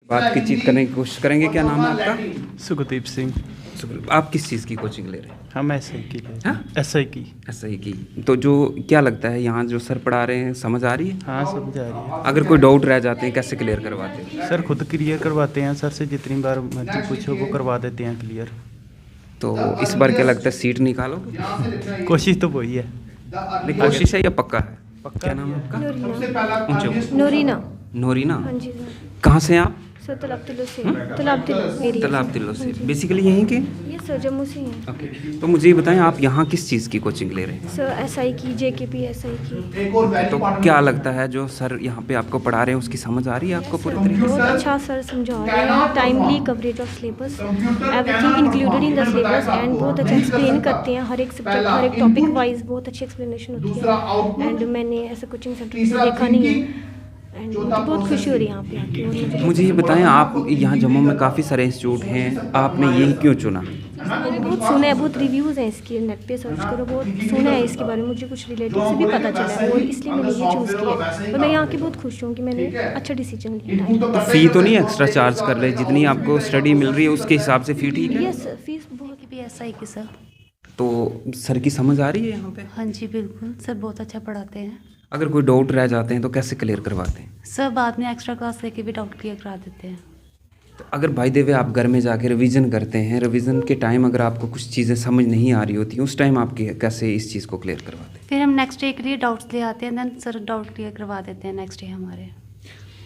बातचीत करने की कोशिश करेंगे। क्या नाम है आपका? सुखदीप सिंह। आप किस चीज़ की कोचिंग ले रहे हैं? हम एसआई की ले हाँ? एसआई की। ऐसा ही की। तो जो क्या लगता है यहाँ जो सर पढ़ा रहे हैं समझ आ रही है? हाँ समझ आ रही है। अगर कोई डाउट रह जाते हैं कैसे क्लियर करवाते हैं? सर खुद क्लियर करवाते हैं, सर से जितनी बार मर्जी पूछो वो करवा देते हैं क्लियर। तो इस बार क्या लगता है सीट निकालोगे? कोशिश तो वही है। नहीं, कोशिश है या पक्का है? पक्का क्या नाम है आपका? नूरीना। ऊंचे बोलो। नूरीना। नोरीना। हाँ जी सर। कहाँ से हैं आप? सर तालाब तिल्लो से। तालाब तिल्लो एरिया। तालाब तिल्लो से। बेसिकली यहीं के? ये सर जम्मू से ही हैं। ओके। तो मुझे ये बताएं आप यहाँ किस चीज़ की कोचिंग ले रहे हैं? सर एसआई की, जेकेपी एसआई की। तो क्या लगता है जो सर यहाँ पे आपको पढ़ा रहे हैं उसकी समझ आ रही है आपको पूरी तरीके बहुत अच्छा सर समझा रहे हैं। Timely coverage of syllabus, everything included in the syllabus and बहुत अच्छा एक्सप्लेन करते हैं। हर एक सब्जेक्ट, हर एक टॉपिक वाइज बहुत अच्छी एक्सप्लेनेशन होती है। एंड मैंने ऐसा कोचिंग सेंटर देखा नहीं है एंड मुझे बहुत खुशी हो रही है यहाँ पे आके। और मुझे ये बताएं आप यहाँ जम्मू में काफ़ी सारे इंस्टीट्यूट हैं, आपने यही क्यों चुना? मैंने बहुत सुना है, बहुत रिव्यूज़ हैं इसके, नेट पे सर्च करो, बहुत सुना है इसके बारे में। मुझे कुछ रिलेटिव से भी पता चला है और इसलिए मैंने ये चूज़ किया है। और मैं यहाँ की बहुत खुश हूँ कि मैंने अच्छा डिसीजन लिया। तो फ़ी तो नहीं एक्स्ट्रा चार्ज कर रहे? जितनी आपको स्टडी मिल रही है उसके हिसाब से फ़ी ठीक है? यस फीस बहुत भी एसआई की सर। तो सर की समझ आ रही है यहाँ पे? हाँ जी बिल्कुल, सर बहुत अच्छा पढ़ाते हैं। अगर कोई डाउट रह जाते हैं तो कैसे क्लियर करवाते हैं? सर बाद में एक्स्ट्रा क्लास लेके भी डाउट क्लियर करा देते हैं। तो अगर बाय द वे आप घर में जाके रिवीजन करते हैं, रिवीजन के टाइम अगर आपको कुछ चीज़ें समझ नहीं आ रही होती उस टाइम आप कैसे इस चीज़ को क्लियर करवाते हैं? फिर हम नेक्स्ट डे के लिए डाउट्स ले आते हैं, देन सर डाउट क्लियर करवा देते हैं नेक्स्ट डे हमारे।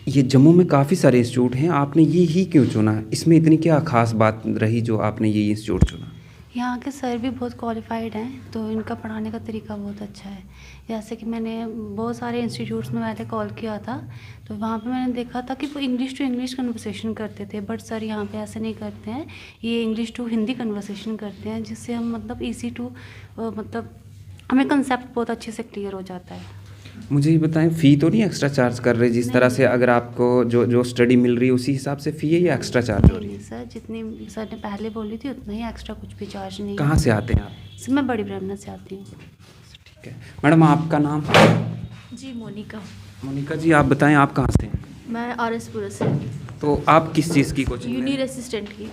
ये जम्मू में काफ़ी सारे इंस्टीट्यूट हैं, आपने ये ही क्यों चुना? इसमें इतनी क्या खास बात रही जो आपने ये इंस्टीट्यूट चुना? यहाँ के सर भी बहुत क्वालिफाइड हैं, तो इनका पढ़ाने का तरीका बहुत अच्छा है। जैसे कि मैंने बहुत सारे इंस्टीट्यूट्स में पहले कॉल किया था, तो वहाँ पे मैंने देखा था कि वो इंग्लिश टू इंग्लिश कन्वर्सेशन करते थे, बट सर यहाँ पे ऐसे नहीं करते हैं। ये इंग्लिश टू हिंदी कन्वर्सेशन करते हैं, जिससे हम मतलब ईजी टू मतलब हमें कंसेप्ट बहुत अच्छे से क्लियर हो जाता है। मुझे ये बताएं फ़ी तो नहीं एक्स्ट्रा चार्ज कर रहे? जिस तरह से अगर आपको जो स्टडी मिल रही है उसी हिसाब से फ़ी है या एक्स्ट्रा चार्ज हो रही है? सर जितनी सर ने पहले बोली थी उतना ही, एक्स्ट्रा कुछ भी चार्ज नहीं। कहाँ से आते हैं आप? सर मैं बड़ी ब्राह्मण से आती हूँ। ठीक है मैडम, आपका नाम? जी मोनिका। मोनिका जी, आप बताएं आप कहाँ से हैं? मैं आरएसपुर से। तो आप किस चीज़ की कोचिंग? यूनिर असिस्टेंट की।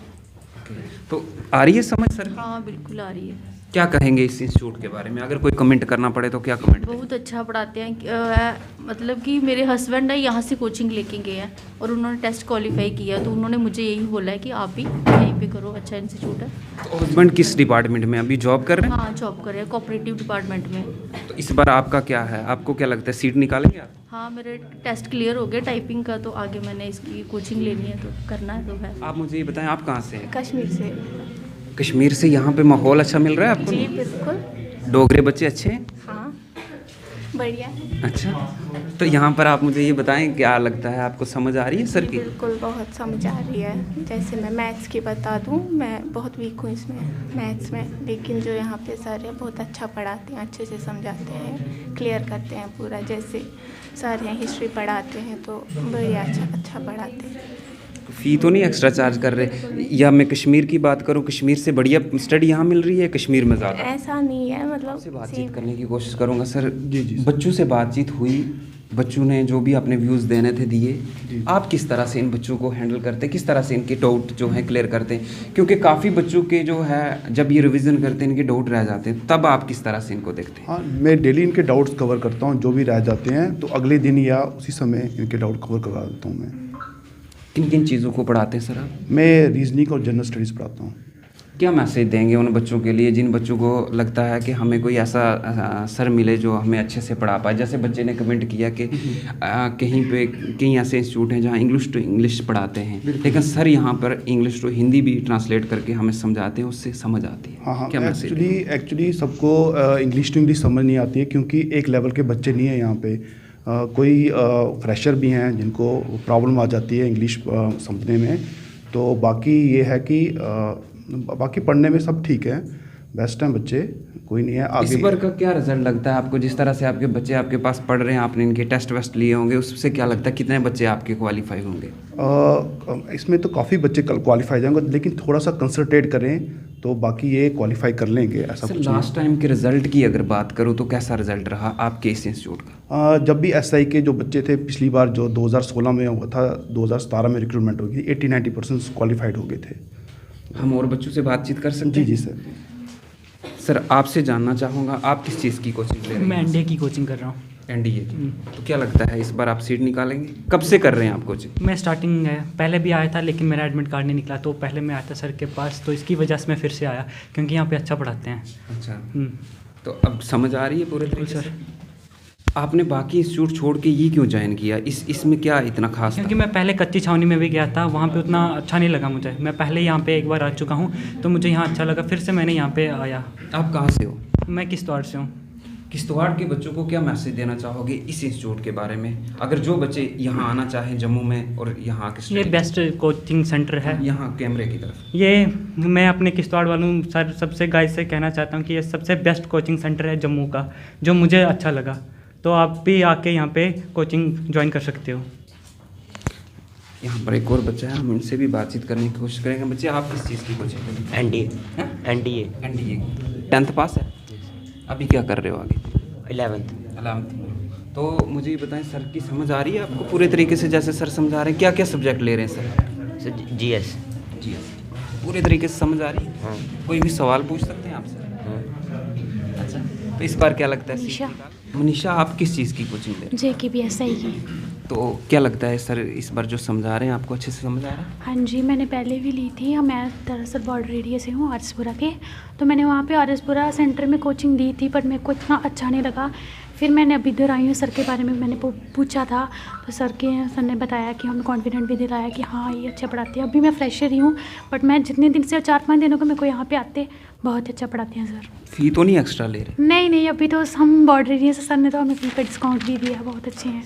तो आ रही है समझ सर? हाँ बिल्कुल आ रही है। क्या कहेंगे इस इंस्टीट्यूट के बारे में? अगर कोई कमेंट करना पड़े तो क्या कमेंट? बहुत अच्छा पढ़ाते हैं। मतलब कि मेरे हस्बैंड है यहाँ से कोचिंग लेके गए हैं और उन्होंने टेस्ट क्वालिफाई किया, तो उन्होंने मुझे यही बोला है कि आप भी यहीं पे करो, अच्छा इंस्टीट्यूट है। तो हस्बैंड किस डिपार्टमेंट में अभी जॉब कर रहे हैं? हाँ जॉब कर रहे हैं कोऑपरेटिव डिपार्टमेंट में। तो इस बार आपका क्या है, आपको क्या लगता है सीट निकालेंगे आप? हाँ मेरे टेस्ट क्लियर हो गए टाइपिंग का, तो आगे मैंने इसकी कोचिंग लेनी है, तो करना है तो है। आप मुझे ये बताएं आप कहाँ से हैं? कश्मीर से। कश्मीर से। यहाँ पे माहौल अच्छा मिल रहा है आपको? जी बिल्कुल। डोगरे बच्चे अच्छे हैं? हाँ बढ़िया। अच्छा, तो यहाँ पर आप मुझे ये बताएं क्या लगता है आपको समझ आ रही है सर की? बिल्कुल बहुत समझ आ रही है। जैसे मैं मैथ्स की बता दूं, मैं बहुत वीक हूँ इसमें मैथ्स में, लेकिन जो यहाँ पे सर है बहुत अच्छा पढ़ाते हैं, अच्छे से समझाते हैं, क्लियर करते हैं पूरा। जैसे सर हैं हिस्ट्री पढ़ाते हैं तो बढ़िया अच्छा पढ़ाते हैं। फ़ी तो नहीं एक्स्ट्रा चार्ज कर रहे? या मैं कश्मीर की बात करूँ, कश्मीर से बढ़िया स्टडी यहाँ मिल रही है कश्मीर में ज़्यादा? ऐसा नहीं है, मतलब से बातचीत करने की कोशिश करूँगा सर। जी बच्चों से बातचीत हुई, बच्चों ने जो भी अपने व्यूज़ देने थे दिए। आप किस तरह से इन बच्चों को हैंडल करते हैं, किस तरह से इनके डाउट जो हैं क्लियर करते हैं? क्योंकि काफ़ी बच्चों के जो है जब ये रिवीजन करते हैं इनके डाउट रह जाते हैं, तब आप किस तरह से इनको देखते हैं? हाँ, मैं डेली इनके डाउट्स कवर करता हूँ, जो भी रह जाते हैं तो अगले दिन या उसी समय इनके डाउट कवर करवा देता हूँ मैं। किन किन चीज़ों को पढ़ाते हैं सर आप? मैं रीजनिंग और जनरल स्टडीज़ पढ़ाता हूँ। क्या मैसेज देंगे उन बच्चों के लिए जिन बच्चों को लगता है कि हमें कोई ऐसा सर मिले जो हमें अच्छे से पढ़ा पाए? जैसे बच्चे ने कमेंट किया कि कहीं ऐसे इंस्टीट्यूट हैं जहाँ इंग्लिश टू इंग्लिश पढ़ाते हैं, लेकिन सर यहाँ पर इंग्लिश टू हिंदी भी ट्रांसलेट करके हमें समझाते हैं, उससे समझ आती है। हाँ, क्या मैसेज? एक्चुअली सबको इंग्लिश टू इंग्लिश समझ नहीं आती है, क्योंकि एक लेवल के बच्चे नहीं हैं यहाँ पे। कोई फ्रेशर भी हैं जिनको प्रॉब्लम आ जाती है इंग्लिश समझने में। तो बाकी ये है कि बाकी पढ़ने में सब ठीक है, बेस्ट हैं बच्चे, कोई नहीं है आगे। इस बार का क्या रिजल्ट लगता है आपको? जिस तरह से आपके बच्चे आपके पास पढ़ रहे हैं, आपने इनके टेस्ट वेस्ट लिए होंगे, उससे क्या लगता है कितने बच्चे आपके क्वालिफाई होंगे? इसमें तो काफ़ी बच्चे क्वालिफाई जाएंगे, लेकिन थोड़ा सा कंसंट्रेट करें तो बाकी ये क्वालिफाई कर लेंगे, ऐसा सर कुछ नहीं। लास्ट टाइम के रिजल्ट की अगर बात करूँ तो कैसा रिजल्ट रहा आपके इस इंस्टीट्यूट का? जब भी एसआई के जो बच्चे थे पिछली बार जो 2016 में हुआ था, 2017 में रिक्रूटमेंट होगी, 80-90% क्वालिफाइड हो गए थे। हम और बच्चों से बातचीत कर सकते जी हैं? जी सर। सर आपसे जानना चाहूँगा, आप किस चीज़ की कोचिंग ले रहे हैं? मैं एनडीए की कोचिंग कर रहा हूँ। एनडीए की। तो क्या लगता है इस बार आप सीट निकालेंगे? कब से कर रहे हैं आप कोचिंग? मैं स्टार्टिंग पहले भी आया था, लेकिन मेरा एडमिट कार्ड नहीं निकला, तो पहले मैं आया था सर के पास, तो इसकी वजह से मैं फिर से आया, क्योंकि यहाँ पे अच्छा पढ़ाते हैं। अच्छा, हम्म। तो अब समझ आ रही है पूरे तरीके से? आपने बाकी इंस्टीट्यूट छोड़ के ये क्यों ज्वाइन किया? इसमें क्या इतना खास क्योंकि था? मैं पहले कच्ची छावनी में भी गया था, वहाँ पे उतना अच्छा नहीं लगा मुझे। मैं पहले यहाँ पे एक बार आ चुका हूँ, तो मुझे यहाँ अच्छा लगा, फिर से मैंने यहाँ पे आया। आप कहाँ से हो? मैं किश्तवाड़ से हूँ। किश्तवाड़ के बच्चों को क्या मैसेज देना चाहोगे इस इंस्टीट्यूट के बारे में, अगर जो बच्चे यहाँ आना चाहें जम्मू में और यहाँ के ये study- बेस्ट कोचिंग सेंटर है। यहाँ कैमरे की तरफ ये मैं अपने किश्तवाड़ वालों सर सबसे गाइड से कहना चाहता हूँ कि ये सबसे बेस्ट कोचिंग सेंटर है जम्मू का, जो मुझे अच्छा लगा। तो आप भी आके यहाँ पे कोचिंग ज्वाइन कर सकते हो। यहाँ पर एक और बच्चा है, हम इनसे भी बातचीत करने की कोशिश करेंगे। बच्चे आप किस चीज़ की कोचिंग कर रहे हैं? एनडीए एनडीए 10th पास है? अभी क्या कर रहे हो आगे? 11th 11th। तो मुझे ये बताएं, सर की समझ आ रही है आपको पूरे तरीके से जैसे सर समझा रहे हैं? क्या क्या सब्जेक्ट ले रहे हैं सर? Sir GS. जी पूरे तरीके से समझ आ रही है? हाँ। कोई भी सवाल पूछ सकते हैं आपसे? हाँ। अच्छा, तो इस बार क्या लगता है? मनीषा। मनीषा, आप किस चीज़ की कोचिंग ले रहे JKBSI की। हैं? तो क्या लगता है सर इस बार जो समझा रहे हैं आपको अच्छे से समझ आ रहा है? हाँ जी, मैंने पहले भी ली थी। मैं दरअसल बॉर्डर एरिया से हूँ, आरएसपुरा के। तो मैंने वहाँ पे आरएसपुरा सेंटर में कोचिंग दी थी, पर मेरे को इतना अच्छा नहीं लगा। फिर मैंने अभी इधर आई हूँ, सर के बारे में मैंने पूछा था, तो सर ने बताया कि हमें कॉन्फिडेंट भी दिलाया कि हाँ ये अच्छा पढ़ाते हैं। अभी मैं फ्रेशर ही हूँ, बट मैं जितने दिन से 4-5 दिनों को मेरे को यहाँ पे आते बहुत अच्छा पढ़ाते हैं सर। फी तो नहीं एक्स्ट्रा ले रहे? नहीं, अभी तो हम बॉर्डर एरिया से, सर ने तो हमें फी का डिस्काउंट भी दिया, बहुत अच्छे हैं।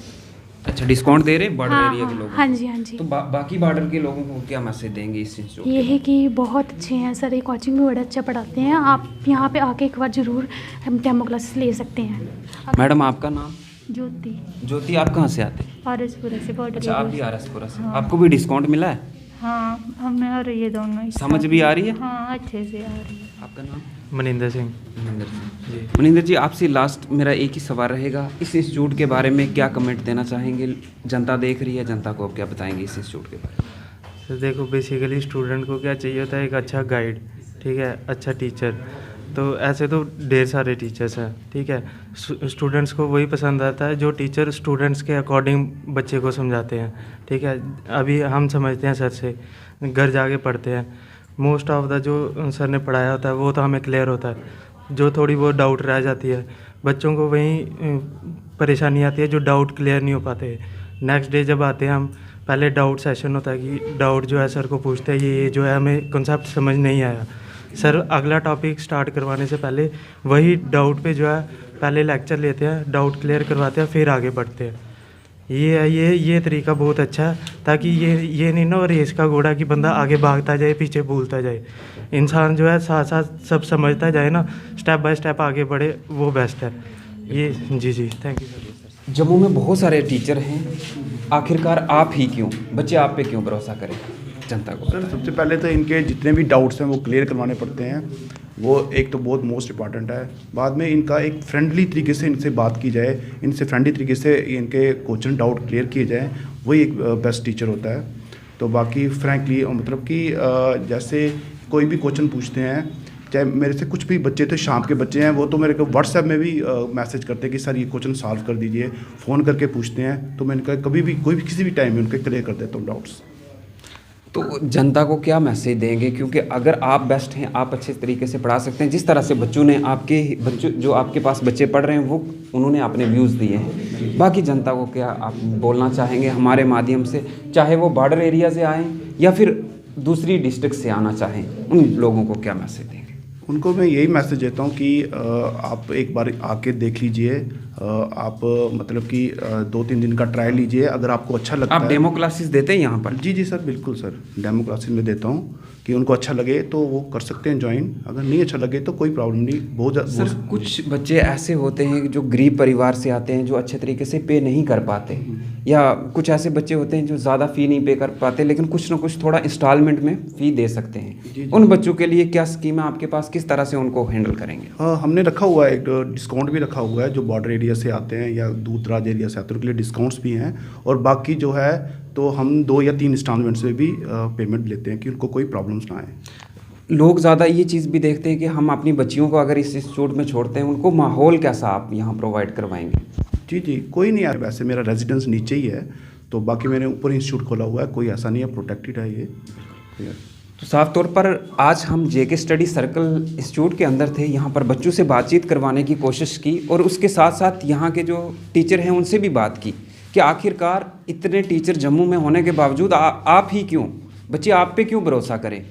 अच्छा, डिस्काउंट दे रहे हैं बॉर्डर एरिया के लोगों को? हाँ जी। तो बाकी बॉर्डर के लोगों को क्या मैसेज देंगे इस इंस्टीट्यूट? ये है कि बहुत अच्छे हैं सर, ये कोचिंग भी बड़ा अच्छा पढ़ाते हैं। आप यहाँ पे आके एक बार ज़रूर डेमो क्लासेस ले सकते हैं। मैडम आपका नाम? ज्योति। ज्योति, आप कहाँ से आते हैं? आरएसपुरा से बॉर्डर। अच्छा, आप भी आरएसपुरा से। आपको भी डिस्काउंट मिला है? हाँ, हमें आ रही है दोनों। समझ भी आ रही है? हाँ, अच्छे से आ रही है। आपका नाम? मनिंदर सिंह। मनिंदर जी। मनिंदर जी, आपसे लास्ट मेरा एक ही सवाल रहेगा, इस इंस्टीट्यूट के बारे में क्या कमेंट देना चाहेंगे? जनता देख रही है, जनता को आप क्या बताएंगे इस इंस्टीट्यूट के बारे में? तो देखो, बेसिकली स्टूडेंट को क्या चाहिए होता है? एक अच्छा गाइड, ठीक है, अच्छा टीचर। तो ऐसे तो ढेर सारे टीचर्स हैं, ठीक है। स्टूडेंट्स को वही पसंद आता है जो टीचर स्टूडेंट्स के अकॉर्डिंग बच्चे को समझाते हैं, ठीक है। अभी हम समझते हैं सर से, घर जाके पढ़ते हैं, मोस्ट ऑफ द जो सर ने पढ़ाया होता है वो तो हमें क्लियर होता है। जो थोड़ी बहुत डाउट रह जाती है बच्चों को, वहीं परेशानी आती है जो डाउट क्लियर नहीं हो पाते। नेक्स्ट डे जब आते हैं हम, पहले डाउट सेशन होता है कि डाउट जो है सर को पूछते हैं, ये जो है हमें कॉन्सेप्ट समझ नहीं आया। सर अगला टॉपिक स्टार्ट करवाने से पहले वही डाउट पे जो है पहले लेक्चर लेते हैं, डाउट क्लियर करवाते हैं, फिर आगे बढ़ते हैं। ये तरीका बहुत अच्छा है, ताकि ये नहीं ना रेस का घोड़ा कि बंदा आगे भागता जाए पीछे भूलता जाए। इंसान जो है साथ साथ सब समझता जाए ना, स्टेप बाय स्टेप आगे बढ़े, वो बेस्ट है ये। जी थैंक यू सर। जम्मू में बहुत सारे टीचर हैं, आखिरकार आप ही क्यों, बच्चे आप पे क्यों भरोसा करें जनता को? सर सबसे पहले तो इनके जितने भी डाउट्स हैं वो क्लियर करवाने पड़ते हैं, वो एक तो बहुत मोस्ट इम्पॉर्टेंट है। बाद में इनका एक फ्रेंडली तरीके से इनसे बात की जाए, इनसे फ्रेंडली तरीके से इनके क्वेश्चन डाउट क्लियर किए जाए, वही एक बेस्ट टीचर होता है। तो बाकी फ्रैंकली मतलब कि जैसे कोई भी क्वेश्चन पूछते हैं, चाहे मेरे से कुछ भी बच्चे थे, शाम के बच्चे हैं, वो तो मेरे को व्हाट्सएप में भी मैसेज करते हैं कि सर ये क्वेश्चन सॉल्व कर दीजिए, फ़ोन करके पूछते हैं। तो मैं इनका कभी भी कोई भी किसी भी टाइम में उनके क्लियर कर देता हूँ डाउट्स। तो जनता को क्या मैसेज देंगे? क्योंकि अगर आप बेस्ट हैं, आप अच्छे तरीके से पढ़ा सकते हैं, जिस तरह से बच्चों ने बच्चों जो आपके पास बच्चे पढ़ रहे हैं वो उन्होंने अपने व्यूज़ दिए हैं, बाकी जनता को क्या आप बोलना चाहेंगे हमारे माध्यम से, चाहे वो बॉर्डर एरिया से आएँ या फिर दूसरी डिस्ट्रिक्ट से आना चाहें, उन लोगों को क्या मैसेज देंगे? उनको मैं यही मैसेज देता हूँ कि आप एक बार आके देख लीजिए, आप मतलब कि 2-3 दिन का ट्रायल लीजिए, अगर आपको अच्छा लगता आप है। डेमो क्लासेस देते हैं यहाँ पर? जी जी सर, बिल्कुल सर, डेमो क्लासेस में देता हूँ कि उनको अच्छा लगे तो वो कर सकते हैं ज्वाइन, अगर नहीं अच्छा लगे तो कोई प्रॉब्लम नहीं। सर कुछ बच्चे ऐसे होते हैं जो गरीब परिवार से आते हैं, जो अच्छे तरीके से पे नहीं कर पाते, या कुछ ऐसे बच्चे होते हैं जो ज़्यादा फ़ी नहीं पे कर पाते लेकिन कुछ ना कुछ थोड़ा इंस्टॉलमेंट में फ़ी दे सकते हैं। उन बच्चों के लिए क्या स्कीम है आपके पास, किस तरह से उनको हैंडल करेंगे? हमने रखा हुआ है, एक डिस्काउंट भी रखा हुआ है, जो बॉर्डर एरिया से आते हैं या दूर दराज एरिया से आते हैं उनके लिए डिस्काउंट्स भी हैं, और बाकी जो है तो हम 2 या 3 इंस्टॉलमेंट से भी पेमेंट लेते हैं कि उनको कोई प्रॉब्लम्स ना आए। लोग ज़्यादा ये चीज़ भी देखते हैं कि हम अपनी बच्चियों को अगर इस इंस्टीट्यूट में छोड़ते हैं, उनको माहौल कैसा आप यहाँ प्रोवाइड करवाएंगे? जी जी, कोई नहीं है, वैसे मेरा रेजिडेंस नीचे ही है, तो बाकी मैंने ऊपर इंस्टीट्यूट खोला हुआ है, कोई ऐसा नहीं है, प्रोटेक्टेड है ये। तो साफ तौर पर आज हम जेके स्टडी सर्कल इंस्टीट्यूट के अंदर थे, यहाँ पर बच्चों से बातचीत करवाने की कोशिश की, और उसके साथ साथ यहाँ के जो टीचर हैं उनसे भी बात की कि आखिरकार इतने टीचर जम्मू में होने के बावजूद आप ही क्यों, बच्चे आप पे क्यों भरोसा करें।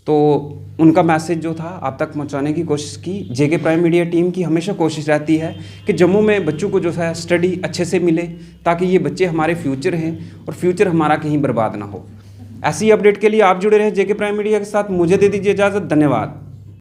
तो उनका मैसेज जो था आप तक पहुंचाने की कोशिश की। जेके प्राइम मीडिया टीम की हमेशा कोशिश रहती है कि जम्मू में बच्चों को जो है स्टडी अच्छे से मिले, ताकि ये बच्चे हमारे फ्यूचर हैं और फ्यूचर हमारा कहीं बर्बाद ना हो। ऐसी अपडेट के लिए आप जुड़े रहें जेके प्राइम मीडिया के साथ। मुझे दे दीजिए इजाज़त, धन्यवाद।